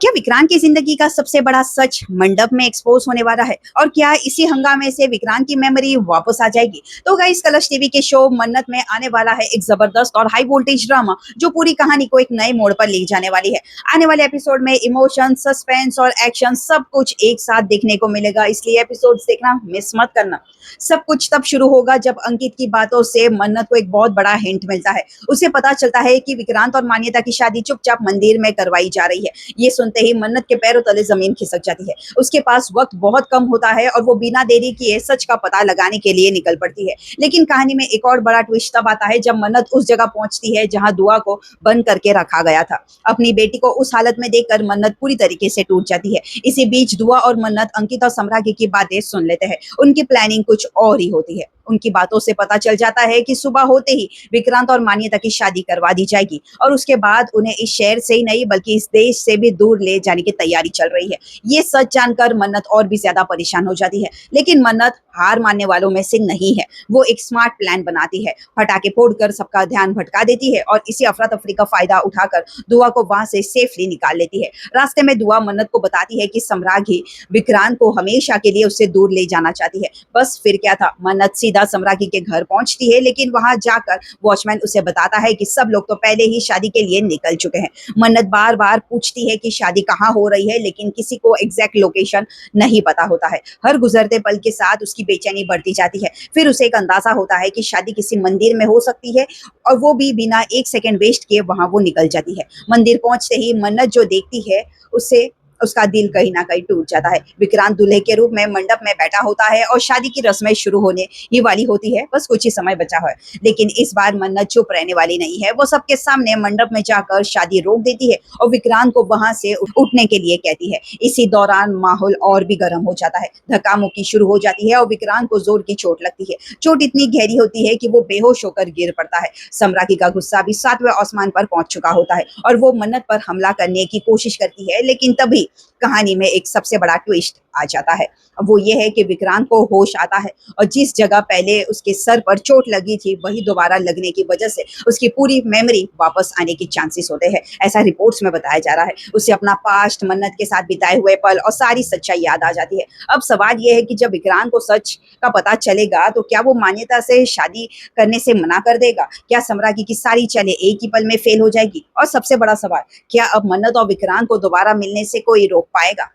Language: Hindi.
क्या विक्रांत की जिंदगी का सबसे बड़ा सच मंडप में एक्सपोज होने वाला है? और क्या इसी हंगामे से विक्रांत की मेमोरी वापस आ जाएगी? तो गाइस, कलर्स टीवी के शो मन्नत में आने वाला है एक जबरदस्त और हाई वोल्टेज ड्रामा जो पूरी कहानी को एक नए मोड़ पर ले जाने वाली है। आने वाले एपिसोड में इमोशन, सस्पेंस और एक्शन सब कुछ एक साथ देखने को मिलेगा, इसलिए एपिसोड देखना मिस मत करना। सब कुछ तब शुरू होगा जब अंकित की बातों से मन्नत को एक बहुत बड़ा हिंट मिलता है। उसे पता चलता है कि विक्रांत और मान्यता की शादी चुपचाप मंदिर में करवाई जा रही है। ये सुनते ही मन्नत के पैरों तले जमीन खिसक जाती है। उसके पास वक्त बहुत कम होता है और वो बिना देरी किए सच का पता लगाने के लिए निकल पड़ती है। लेकिन कहानी में एक और बड़ा ट्विस्ट तब आता है जब मन्नत उस जगह पहुंचती है जहां दुआ को बंद करके रखा गया था। अपनी बेटी को उस हालत में देखकर मन्नत पूरी तरीके से टूट जाती है। इसी बीच दुआ और मन्नत अंकित और सम्राज्ञी की बातें सुन लेते हैं। उनकी प्लानिंग कुछ और ही होती है। उनकी बातों से पता चल जाता है कि सुबह होते ही विक्रांत और मान्यता की शादी करवा दी जाएगी और उसके बाद उन्हें इस शहर से ही नहीं बल्कि इस देश से भी दूर ले जाने की तैयारी चल रही है। ये सच जानकर मन्नत और भी ज्यादा परेशान हो जाती है, लेकिन मन्नत हार मानने वालों में से नहीं है। वो एक स्मार्ट प्लान बनाती है, पटाखे फोड़कर सबका ध्यान भटका देती है और इसी अफरा तफरी का फायदा उठाकर दुआ को वहां से सेफली निकाल लेती है। रास्ते में दुआ मन्नत को बताती है कि सम्राज्ञी विक्रांत को हमेशा के लिए उससे दूर ले जाना चाहती है। बस फिर क्या था, मन्नत सीधा सम्राज्ञी के घर पहुंचती है, लेकिन वहां जाकर वॉचमैन उसे बताता है कि सब लोग तो पहले ही शादी के लिए निकल चुके हैं। मन्नत बार बार पूछती है कि शादी कहाँ हो रही है, लेकिन किसी को एग्जैक्ट लोकेशन नहीं पता होता है। हर गुजरते पल के साथ उसकी बेचैनी बढ़ती जाती है। फिर उसे एक अंदाजा होता है कि शादी किसी मंदिर में हो सकती है और वो भी बिना एक सेकंड वेस्ट किए वहां वो निकल जाती है। मंदिर पहुंचते ही मन्नत जो देखती है उससे उसका दिल कहीं ना कहीं टूट जाता है। विक्रांत दूल्हे के रूप में मंडप में बैठा होता है और शादी की रस्में शुरू होने ही वाली होती है। बस कुछ ही समय बचा है, लेकिन इस बार मन्नत चुप रहने वाली नहीं है। वो सबके सामने मंडप में जाकर शादी रोक देती है और विक्रांत को वहां से उठने के लिए कहती है। इसी दौरान माहौल और भी गर्म हो जाता है। धक्का मुक्की शुरू हो जाती है और विक्रांत को जोर की चोट लगती है। चोट इतनी गहरी होती है कि वो बेहोश होकर गिर पड़ता है। सम्राज्ञी का गुस्सा भी सातवें आसमान पर पहुंच चुका होता है और वो मन्नत पर हमला करने की कोशिश करती है, लेकिन तभी कहानी में एक सबसे बड़ा ट्विस्ट आ जाता है। वो ये है कि विक्रांत को होश आता है और जिस जगह पहले उसके सर पर चोट लगी थी वही दोबारा लगने की वजह से उसकी पूरी मेमोरी वापस आने के चांसेस होते हैं। ऐसा रिपोर्ट्स में बताया जा रहा है। उसे अपना पास्ट, मन्नत के साथ बिताए हुए पल और सारी सच्चाई याद आ जाती है। अब सवाल ये है कि जब विक्रांत को सच का पता चलेगा तो क्या वो मान्यता से शादी करने से मना कर देगा? क्या सम्राज्ञी की सारी चालें एक ही पल में फेल हो जाएगी? और सबसे बड़ा सवाल, क्या अब मन्नत और विक्रांत को दोबारा मिलने से कोई रोक पाएगा?